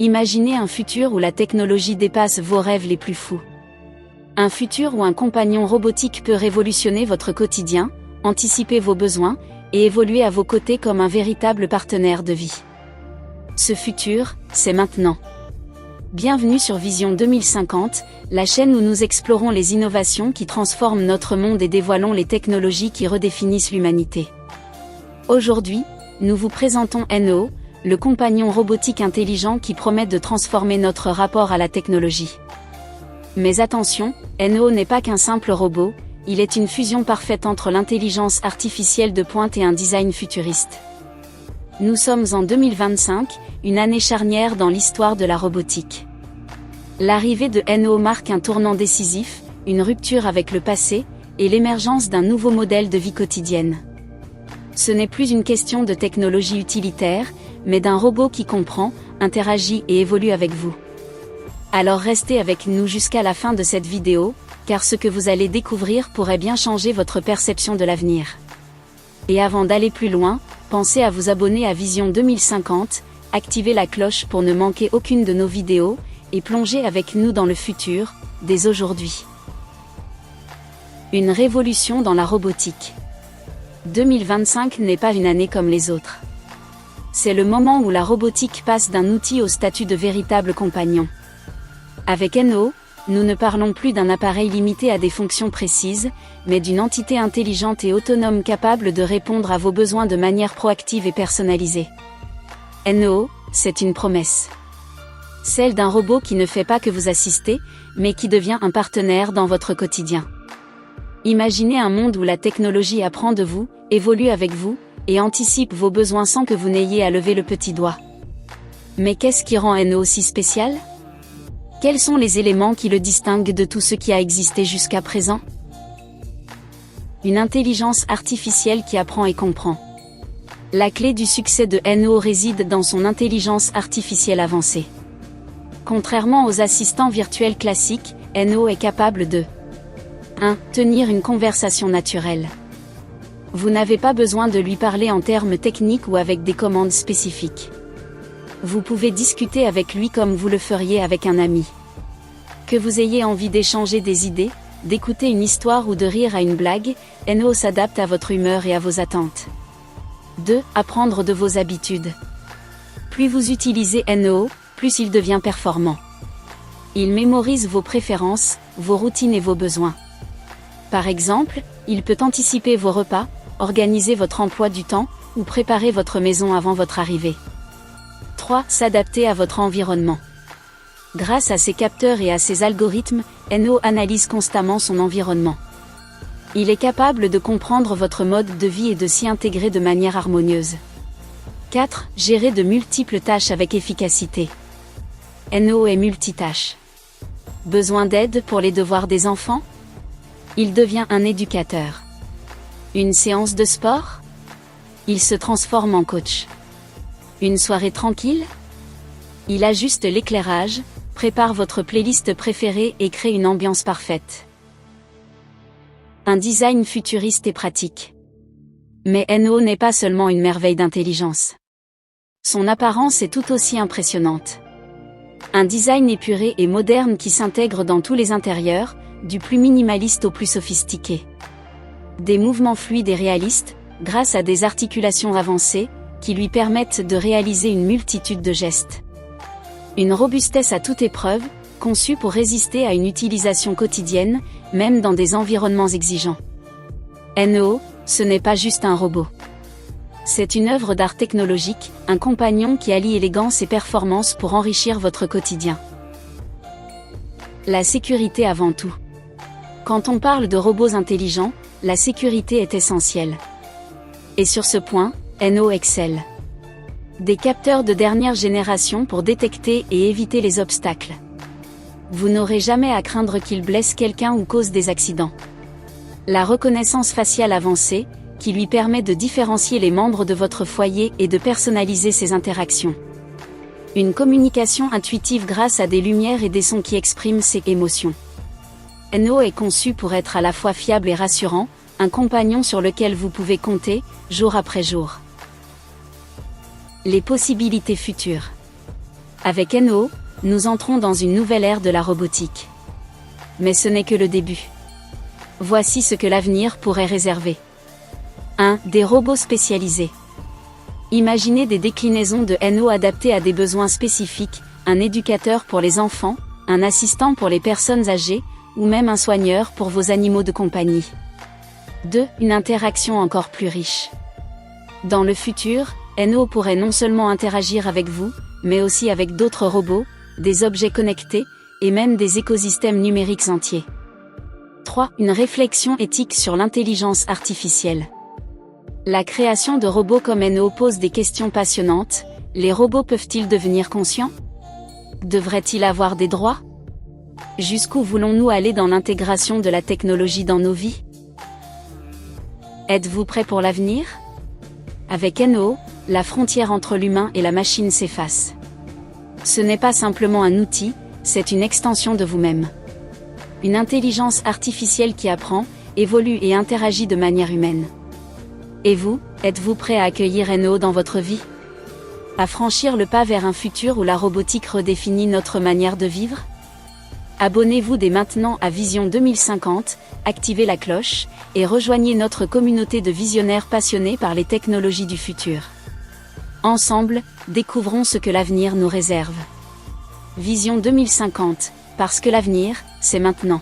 Imaginez un futur où la technologie dépasse vos rêves les plus fous. Un futur où un compagnon robotique peut révolutionner votre quotidien, anticiper vos besoins, et évoluer à vos côtés comme un véritable partenaire de vie. Ce futur, c'est maintenant. Bienvenue sur Vision 2050, la chaîne où nous explorons les innovations qui transforment notre monde et dévoilons les technologies qui redéfinissent l'humanité. Aujourd'hui, nous vous présentons NEO, le compagnon robotique intelligent qui promet de transformer notre rapport à la technologie. Mais attention, NEO n'est pas qu'un simple robot, il est une fusion parfaite entre l'intelligence artificielle de pointe et un design futuriste. Nous sommes en 2025, une année charnière dans l'histoire de la robotique. L'arrivée de NEO marque un tournant décisif, une rupture avec le passé, et l'émergence d'un nouveau modèle de vie quotidienne. Ce n'est plus une question de technologie utilitaire, mais d'un robot qui comprend, interagit et évolue avec vous. Alors restez avec nous jusqu'à la fin de cette vidéo, car ce que vous allez découvrir pourrait bien changer votre perception de l'avenir. Et avant d'aller plus loin, pensez à vous abonner à Vision 2050, activez la cloche pour ne manquer aucune de nos vidéos, et plongez avec nous dans le futur, dès aujourd'hui. Une révolution dans la robotique. 2025 n'est pas une année comme les autres. C'est le moment où la robotique passe d'un outil au statut de véritable compagnon. Avec NEO, nous ne parlons plus d'un appareil limité à des fonctions précises, mais d'une entité intelligente et autonome capable de répondre à vos besoins de manière proactive et personnalisée. NEO, c'est une promesse. Celle d'un robot qui ne fait pas que vous assister, mais qui devient un partenaire dans votre quotidien. Imaginez un monde où la technologie apprend de vous, évolue avec vous, et anticipe vos besoins sans que vous n'ayez à lever le petit doigt. Mais qu'est-ce qui rend NEO si spécial ? Quels sont les éléments qui le distinguent de tout ce qui a existé jusqu'à présent ? Une intelligence artificielle qui apprend et comprend. La clé du succès de NEO réside dans son intelligence artificielle avancée. Contrairement aux assistants virtuels classiques, NEO est capable de 1. Tenir une conversation naturelle. Vous n'avez pas besoin de lui parler en termes techniques ou avec des commandes spécifiques. Vous pouvez discuter avec lui comme vous le feriez avec un ami. Que vous ayez envie d'échanger des idées, d'écouter une histoire ou de rire à une blague, NEO s'adapte à votre humeur et à vos attentes. 2. Apprendre de vos habitudes. Plus vous utilisez NEO, plus il devient performant. Il mémorise vos préférences, vos routines et vos besoins. Par exemple, il peut anticiper vos repas, organiser votre emploi du temps, ou préparer votre maison avant votre arrivée. 3. S'adapter à votre environnement. Grâce à ses capteurs et à ses algorithmes, NEO analyse constamment son environnement. Il est capable de comprendre votre mode de vie et de s'y intégrer de manière harmonieuse. 4. Gérer de multiples tâches avec efficacité. NEO est multitâche. Besoin d'aide pour les devoirs des enfants ? Il devient un éducateur. Une séance de sport ? Il se transforme en coach. Une soirée tranquille ? Il ajuste l'éclairage, prépare votre playlist préférée et crée une ambiance parfaite. Un design futuriste et pratique. Mais NEO n'est pas seulement une merveille d'intelligence. Son apparence est tout aussi impressionnante. Un design épuré et moderne qui s'intègre dans tous les intérieurs, du plus minimaliste au plus sophistiqué. Des mouvements fluides et réalistes, grâce à des articulations avancées, qui lui permettent de réaliser une multitude de gestes. Une robustesse à toute épreuve, conçue pour résister à une utilisation quotidienne, même dans des environnements exigeants. NEO, ce n'est pas juste un robot. C'est une œuvre d'art technologique, un compagnon qui allie élégance et performance pour enrichir votre quotidien. La sécurité avant tout. Quand on parle de robots intelligents, la sécurité est essentielle. Et sur ce point, NEO excelle. Des capteurs de dernière génération pour détecter et éviter les obstacles. Vous n'aurez jamais à craindre qu'il blesse quelqu'un ou cause des accidents. La reconnaissance faciale avancée, qui lui permet de différencier les membres de votre foyer et de personnaliser ses interactions. Une communication intuitive grâce à des lumières et des sons qui expriment ses émotions. NEO est conçu pour être à la fois fiable et rassurant, un compagnon sur lequel vous pouvez compter, jour après jour. Les possibilités futures. Avec NO, nous entrons dans une nouvelle ère de la robotique. Mais ce n'est que le début. Voici ce que l'avenir pourrait réserver. 1. Des robots spécialisés. Imaginez des déclinaisons de NO adaptées à des besoins spécifiques, un éducateur pour les enfants, un assistant pour les personnes âgées, ou même un soigneur pour vos animaux de compagnie. 2. Une interaction encore plus riche. Dans le futur, NO pourrait non seulement interagir avec vous, mais aussi avec d'autres robots, des objets connectés, et même des écosystèmes numériques entiers. 3. Une réflexion éthique sur l'intelligence artificielle. La création de robots comme NO pose des questions passionnantes. Les robots peuvent-ils devenir conscients? Devraient-ils avoir des droits? Jusqu'où voulons-nous aller dans l'intégration de la technologie dans nos vies? Êtes-vous prêt pour l'avenir? Avec NO, la frontière entre l'humain et la machine s'efface. Ce n'est pas simplement un outil, c'est une extension de vous-même. Une intelligence artificielle qui apprend, évolue et interagit de manière humaine. Et vous, êtes-vous prêt à accueillir NO dans votre vie? À franchir le pas vers un futur où la robotique redéfinit notre manière de vivre? Abonnez-vous dès maintenant à Vision 2050, activez la cloche, et rejoignez notre communauté de visionnaires passionnés par les technologies du futur. Ensemble, découvrons ce que l'avenir nous réserve. Vision 2050, parce que l'avenir, c'est maintenant.